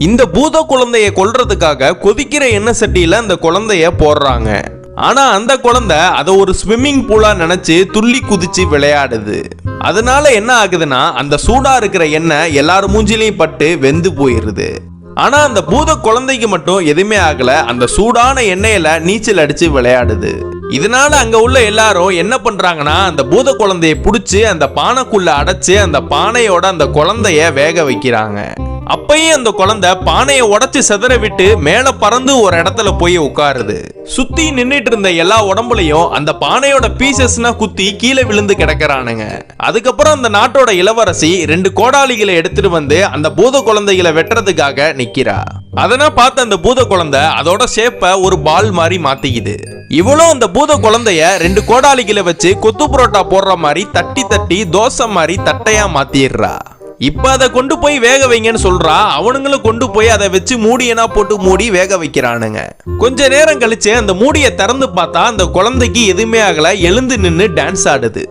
இந்த பூத குழந்தைய கொல்றதுக்காக கொதிக்கிற எண்ணெய் சட்டியில அந்த குழந்தைய போடுறாங்க. ஆனா அந்த குழந்தை அதை ஒரு ஸ்விம்மிங் பூலா நினைச்சு துள்ளி குதிச்சு விளையாடுது. அதனால என்ன ஆகுதுன்னா அந்த சூடா இருக்கிற எண்ணெய் எல்லாரும் மூஞ்சிலையும் பட்டு வெந்து போயிருது. ஆனா அந்த பூத குழந்தைக்கு மட்டும் எதுவுமே ஆகல. அந்த சூடான எண்ணெயில நீச்சல் அடிச்சு விளையாடுது. இதனால அங்க உள்ள எல்லாரும் என்ன பண்றாங்கன்னா அந்த பூத குழந்தைய புடிச்சு அந்த பானைக்குள்ள அடைச்சு அந்த பானையோட அந்த குழந்தைய வேக வைக்கிறாங்க. அப்பயும் அந்த குழந்தை பானையை உடைச்சு செதற விட்டு மேல பறந்து ஒரு இடத்துல போய் உட்காருது. சுத்தி நின்னுட்டு இருந்த எல்லா உடம்புலையும் அந்த பானையோட பீசஸ்னா குத்தி கீழே விழுந்து கிடக்குறானுங்க. அதுக்கப்புறம் அந்த நாட்டோட இளவரசி 2 கோடாலிகளை எடுத்துட்டு வந்து அந்த பூத குழந்தைகளை வெட்டுறதுக்காக நிக்கிறா. அதனால் பார்த்து அந்த பூத குழந்தை அதோட ஷேப்பை ஒரு பால் மாதிரி மாத்திக்குது. இவ்வளவு அந்த பூத குழந்தைய 2 கோடாலிகளை வச்சு கொத்து புரோட்டா போடுற மாதிரி தட்டி தட்டி தோசை மாதிரி தட்டையா மாத்திடுறா. இப்ப அதை கொண்டு போய் வேக வைங்கன்னு சொல்றா. அவனுங்களும் கொண்டு போய் அதை வச்சு மூடியனா போட்டு மூடி வேக வைக்கிறானுங்க. கொஞ்ச நேரம் கழிச்சு அந்த மூடியை திறந்து பார்த்தா அந்த குழந்தைக்கு எதுவுமே ஆகல. எழுந்து நின்று டான்ஸ் ஆடுது.